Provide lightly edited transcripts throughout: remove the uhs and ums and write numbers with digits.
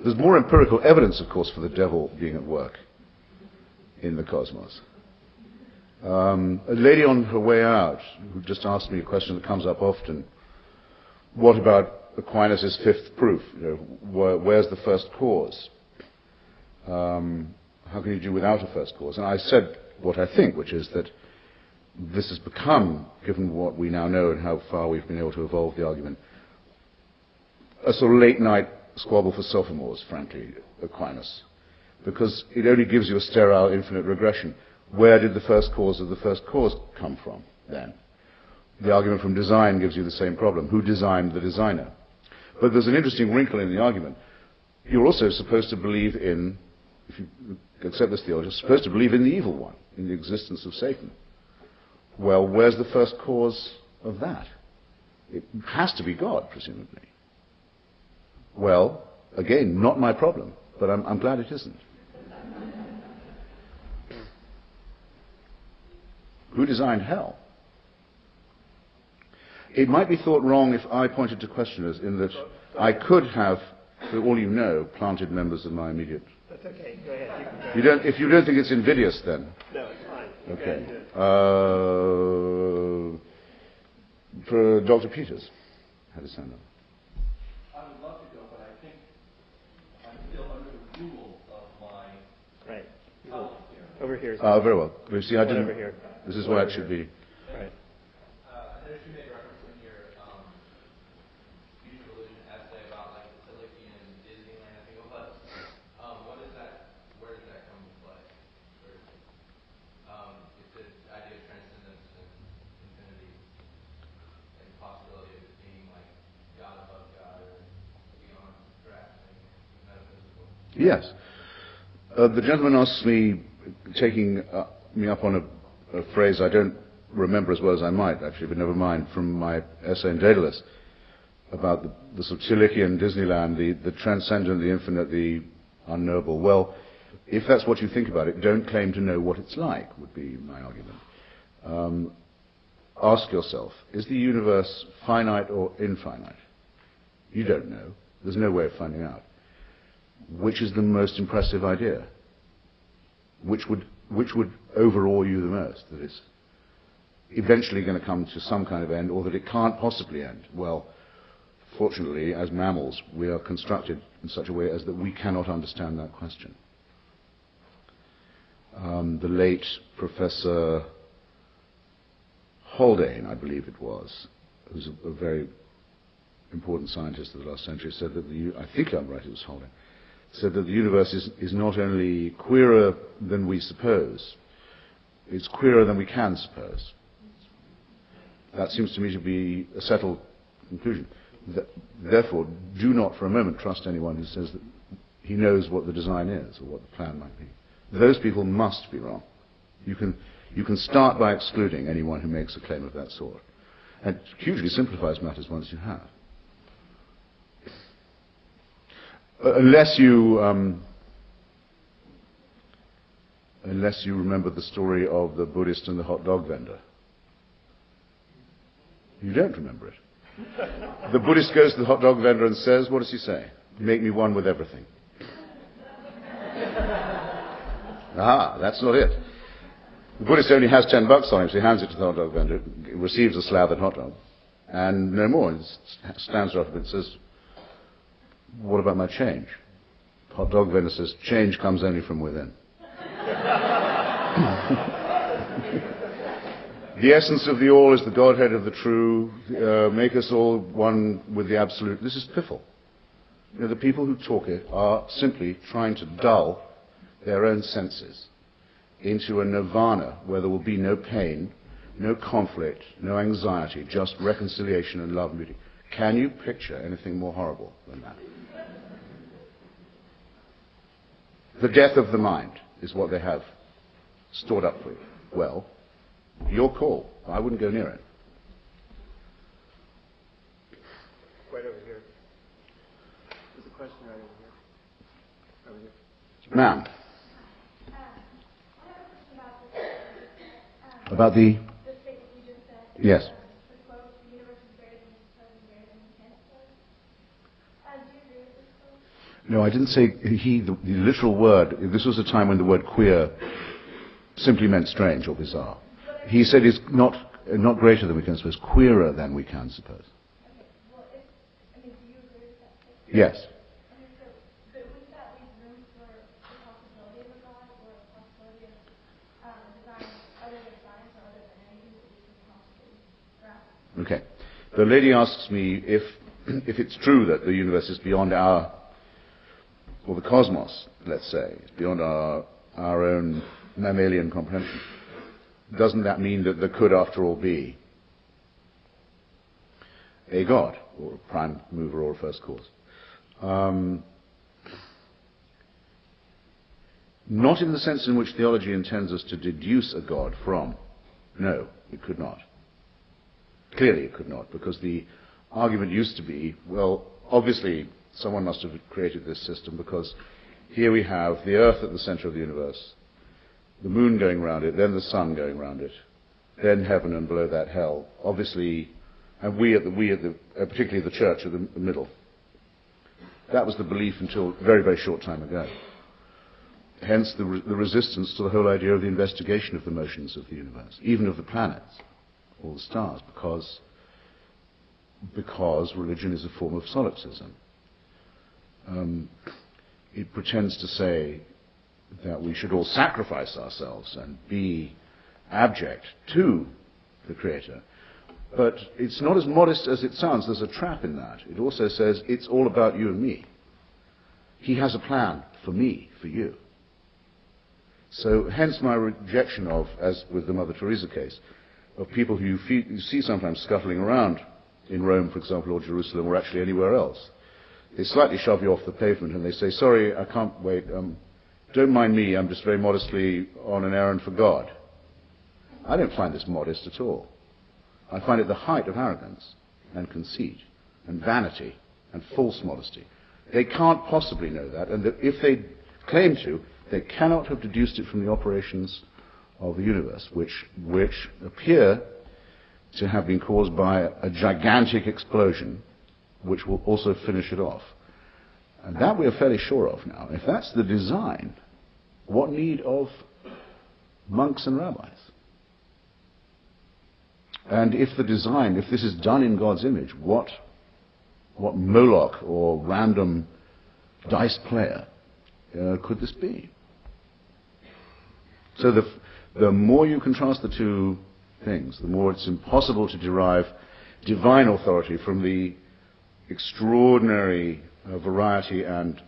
There's more empirical evidence, of course, for the devil being at work in the cosmos. A lady on her way out who just asked me a question that comes up often: what about Aquinas' fifth proof? Where's the first cause? How can you do without a first cause? And I said what I think, which is that this has become, given what we now know and how far we've been able to evolve the argument, a sort of late-night squabble for sophomores, frankly, Aquinas, because it only gives you a sterile infinite regression. Where did the first cause of the first cause come from, then? The argument from design gives you the same problem. Who designed the designer? But there's an interesting wrinkle in the argument. You're also supposed to believe in, if you accept this theology, you're supposed to believe in the evil one, in the existence of Satan. Well, where's the first cause of that? It has to be God, presumably. Well, again, not my problem, but I'm glad it isn't. Who designed hell? It might be thought wrong if I pointed to questioners in that I could have, for all you know, planted members of my immediate... That's okay. Go ahead. You can go if you don't think it's invidious, then... No, it's fine. Okay. For Dr. Peters, had his hand up. I would love to go, but I think I'm still under the rule of my... Right. Over here. Very well. You see, I didn't... Over here. This is where it should be. Right. I noticed you made reference in your future religion essay about like the Silican Disneyland, I think it was. What is that? Where does that come into play? It's the idea of transcendence and infinity, and the possibility of it being like God above God or beyond grasping, metaphysical. Yes. The gentleman asked me, taking me up on a phrase I don't remember as well as I might, actually, but never mind, from my essay in Daedalus, about the sort of Silican Disneyland, the transcendent, the infinite, the unknowable. Well, if that's what you think about it, don't claim to know what it's like, would be my argument. Ask yourself, is the universe finite or infinite? You don't know. There's no way of finding out. Which is the most impressive idea? Which would overawe you the most? That it's eventually going to come to some kind of end, or that it can't possibly end? Well, fortunately, as mammals, we are constructed in such a way as that we cannot understand that question. The late Professor Haldane, I believe it was, who's a very important scientist of the last century, said that I think I'm right, it was Haldane, said that the universe is not only queerer than we suppose, it's queerer than we can suppose. That seems to me to be a settled conclusion. Therefore, do not for a moment trust anyone who says that he knows what the design is or what the plan might be. Those people must be wrong. You can start by excluding anyone who makes a claim of that sort. And it hugely simplifies matters once you have. Unless you remember the story of the Buddhist and the hot dog vendor. You don't remember it. The Buddhist goes to the hot dog vendor and says, what does he say? Make me one with everything. Aha, that's not it. The Buddhist only has $10 on him, so he hands it to the hot dog vendor, receives a slathered hot dog, and no more. He stands up and says, what about my change? Hot dog vendor says, change comes only from within. The essence of the all is the Godhead of the true. Make us all one with the absolute. This is piffle. The people who talk it are simply trying to dull their own senses into a nirvana where there will be no pain, no conflict, no anxiety, just reconciliation and love and beauty. Can you picture anything more horrible than that? The death of the mind is what they have stored up for you. Well, your call. I wouldn't go near it. Right over here. There's a question right over here. Over here. Ma'am. About the... Yes. No, I didn't say he, the literal word. This was a time when the word queer simply meant strange or bizarre. He said it's not greater than we can suppose, queerer than we can suppose. Okay, well, do you agree with that statement? Yes. Okay, so, but wouldn't that leave room for the possibility of a God or a possibility of design, other than science or other than anything that we can possibly grasp? Okay. The lady asks me if it's true that the universe is beyond our, or the cosmos, let's say, is beyond our own mammalian comprehension. Doesn't that mean that there could, after all, be a God, or a prime mover, or a first cause? Not in the sense in which theology intends us to deduce a God from. No, it could not. Clearly it could not, because the argument used to be, well, obviously someone must have created this system, because here we have the Earth at the center of the universe, the moon going around it, then the sun going around it, then heaven, and below that hell. Obviously, and particularly the church at the middle. That was the belief until a very, very short time ago. Hence the resistance to the whole idea of the investigation of the motions of the universe, even of the planets or the stars, because religion is a form of solipsism. It pretends to say that we should all sacrifice ourselves and be abject to the Creator. But it's not as modest as it sounds. There's a trap in that. It also says it's all about you and me. He has a plan for me, for you. So hence my rejection of, as with the Mother Teresa case, of people who you see sometimes scuttling around in Rome, for example, or Jerusalem, or actually anywhere else. They slightly shove you off the pavement and they say, sorry, I can't wait. Don't mind me, I'm just very modestly on an errand for God. I don't find this modest at all. I find it the height of arrogance and conceit and vanity and false modesty. They can't possibly know that, and that if they claim to, they cannot have deduced it from the operations of the universe, which appear to have been caused by a gigantic explosion, which will also finish it off. And that we are fairly sure of now. If that's the design, what need of monks and rabbis? And if this is done in God's image, what Moloch or random dice player could this be? So the more you contrast the two things, the more it's impossible to derive divine authority from the extraordinary variety and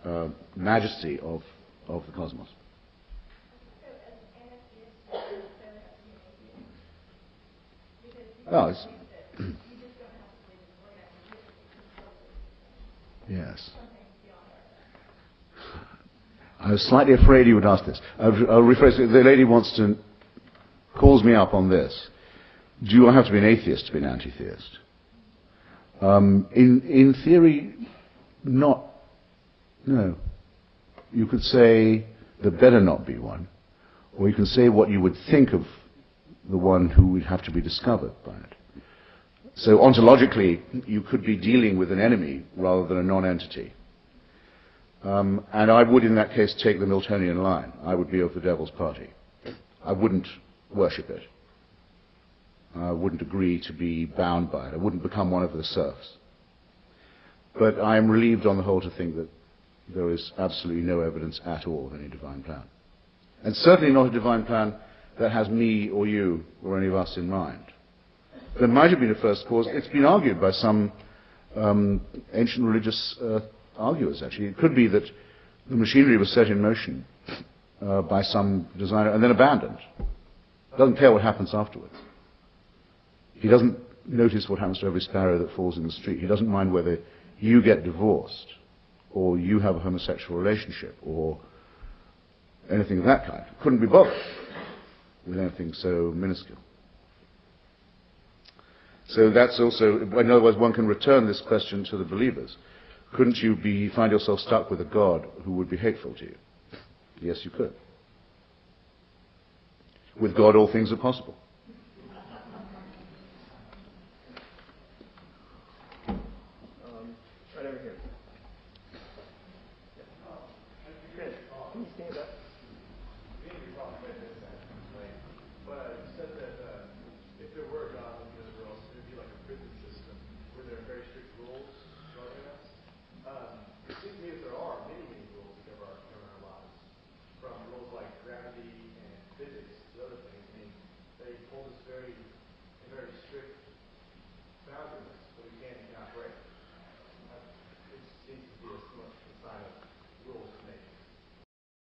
majesty of the cosmos. Oh, it's yes. I was slightly afraid you would ask this. I'll rephrase it. The lady calls me up on this. Do I have to be an atheist to be an anti-theist? In theory, not. No. You could say there better not be one, or you can say what you would think of the one who would have to be discovered by it. So ontologically, you could be dealing with an enemy rather than a non-entity. And I would, in that case, take the Miltonian line. I would be of the devil's party. I wouldn't worship it. I wouldn't agree to be bound by it. I wouldn't become one of the serfs. But I am relieved on the whole to think that there is absolutely no evidence at all of any divine plan. And certainly not a divine plan that has me or you or any of us in mind. There might have been a first cause. It's been argued by some ancient religious arguers, actually. It could be that the machinery was set in motion by some designer and then abandoned. Doesn't care what happens afterwards. He doesn't notice what happens to every sparrow that falls in the street. He doesn't mind whether you get divorced or you have a homosexual relationship or anything of that kind. Couldn't be bothered with anything so minuscule. So that's also, in other words, one can return this question to the believers. Couldn't you find yourself stuck with a God who would be hateful to you? Yes, you could. With God, all things are possible. Right over here. stand up.